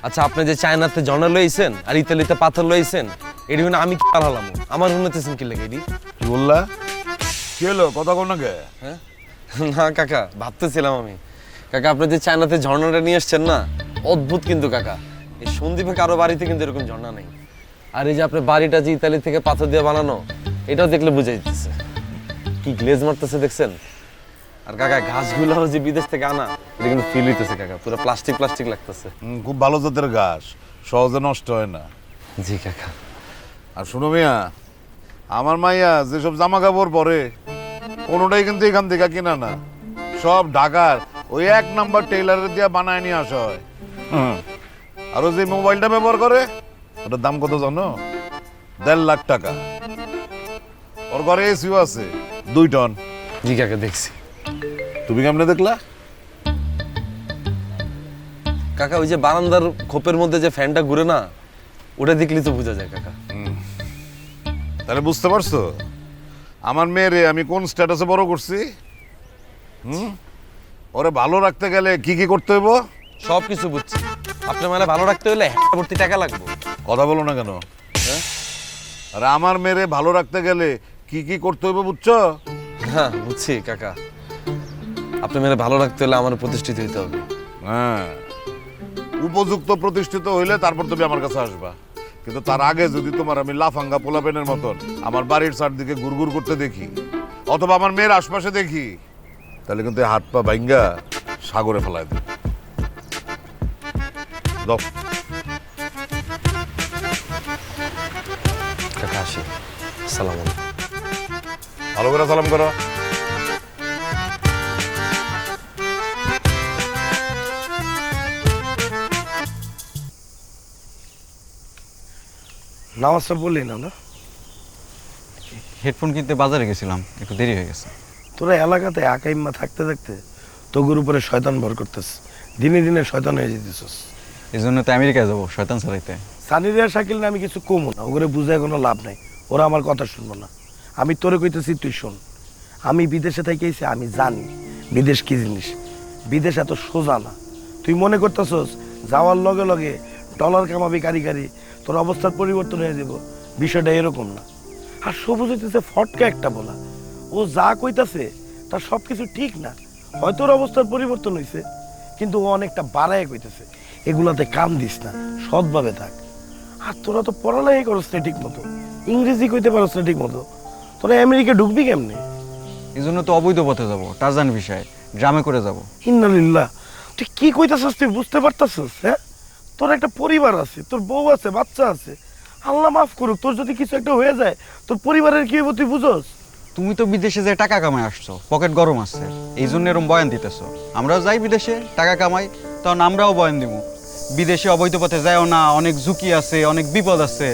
আচ্ছা আপনি যে চায়নাতে ঝর্ণা লইছেন আর ইতালিতে পাথর লইছেন এটি মানে আমি কি পারলাম আমার উন্নতিছেন কি লাগে এটি কি বললা? কি হলো, কথা কোন না কে? হ্যাঁ না কাকা ভাবতেছিলাম আমি কাকা আপনি যে চায়নাতে ঝর্ণাটা নিয়ে আসছেন না অদ্ভুত কিন্তু কাকা এই সন্দীপে কারো বাড়িতে কিন্তু এরকম ঝর্ণা নেই আর এই যে আপনার বাড়িটা যে ইতালি থেকে পাথর দিয়ে বানানো এটাও দেখলে বুঝে দিতেছে কি গ্লেজ মারতেছে দেখছেন আর কাকা ঘাসগুলো যে বিদেশ থেকে আনা এটা কিন্তু ফিল হইতেছে কাকা পুরো প্লাস্টিক প্লাস্টিক লাগতেছে খুব ভালো জাতের ঘাস, সহজে নষ্ট হয় না। জি কাকা আর শুনো মিয়া, আমার মাইয়া যেসব জামা কাপড় পরে কোনোটাই কিন্তু এখান থেকে কিনা না, সব ঢাকার ওই 1 নাম্বার টেইলারের দিয়ে বানায় নিয়ে আসা হয়। আর ও যে মোবাইলটা ব্যবহার করে ওটার দাম কত জানো? 1.5 লাখ টাকা। ওর ঘরে এসিও আছে 2 টন। জি কাকা দেখছি তুমি কেমনে দেখলা? কাকা ওই যে বারান্দার খোপের মধ্যে যে ফ্যানটা ঘুরে না ওটা দেখলেই তো বোঝা যায় কাকা তাহলে বুঝতে পারছো আমার মেয়েরে আমি কোন স্ট্যাটাসে বড় করছি? ওরে ভালো রাখতে গেলে কি কি করতে হইব? সব কিছু বুঝছি আপনার মানে ভালো রাখতে হলে ভর্তি টাকা লাগবে কথা বলো না কেন? হ্যাঁ? আর আমার মেয়েরে ভালো রাখতে গেলে কি কি করতে হইব বুঝছো? হ্যাঁ বুঝছি কাকা আপনি মেরে ভালো রাখতে হলে আমার প্রতিষ্ঠিত হইতে হবে হ্যাঁ, উপযুক্ত প্রতিষ্ঠিত হইলে তারপর তুমি আমার কাছে আসবা, কিন্তু তার আগে যদি তোমার আমি লাফাঙ্গা পোলাপেনের মতন আমার বাড়ির চারদিকে গুড়গুড় করতে দেখি অথবা আমার মেয়ের আশপাশে দেখি তাহলে কিন্তু এই হাত পা ভাঙ্গা সাগরে ফেলায় দেব। দাও। কাকা আসি সালাম আলাইকুম ভালো করে সালাম করো। নামাজটা বললি না না? হেডফোন কিনতে বাজারে গেছিলাম, একটু দেরি হয়ে গেছে। তোরা এলাকাতে আকাইম্মা থাকতে থাকতে তোগুর উপরে শয়তান ভর করতেছ, দিনে দিনে শয়তান হয়ে যেতেছস। এই জন্য তো আমেরিকায় যাবো শয়তান ছাড়াইতে। সানিরিয়া শাকিল না আমি কিছু কমো না, ওগুলো বুঝায় কোনো লাভ নাই, ওরা আমার কথা শুনবো না। আমি তোরে কইতেছি তুই শোন, আমি বিদেশে থাকেছি, আমি জানি বিদেশ কি জিনিস। বিদেশ এত সোজা না, তুই মনে করতেছস যাওয়ার লগে লগে ডলার কামাবি কারি তোর অবস্থার পরিবর্তন হয়ে যাব, বিষয়টা এরকম না। আর সবুজ হইতেছে ফটকা একটা বলা, ও যা কইতাছে তার সব কিছু ঠিক না, হয়তো ওর অবস্থার পরিবর্তন হয়েছে কিন্তু ও অনেকটা বাড়ায় কইতেছে। এগুলাতে কাম দিস না, সৎভাবে থাক। আর তোরা তো পড়ালেখাই করস না ঠিক মতো, ইংরেজি কইতে পারস না ঠিক মতো, তোরা আমেরিকা ঢুকবি কেমনে? এই জন্য তো অবৈধ পথে যাবো, টারজান বিষয় ড্রামে করে যাব। ইন্নালিল্লাহ, তুই কি কইতাছস? তুই বুঝতে পারতাছস? হ্যাঁ, তোর একটা পরিবার আছে, তোর বউ আছে, বাচ্চা আছে। আল্লাহ মাফ করুক, তোর যদি কিছু একটা হয়ে যায় তোর পরিবারের কি হইব তুই বুঝস? তুমি তো বিদেশে যে টাকা কামাই আসছো, পকেট গরম আছে, এই জন্য এরকম বয়ান দিতেছো। আমরাও যাই বিদেশে টাকা কামাই, তখন আমরাও বয়ান দিব বিদেশে অবৈধ পথে যাও না, অনেক ঝুঁকি আছে, অনেক বিপদ আছে।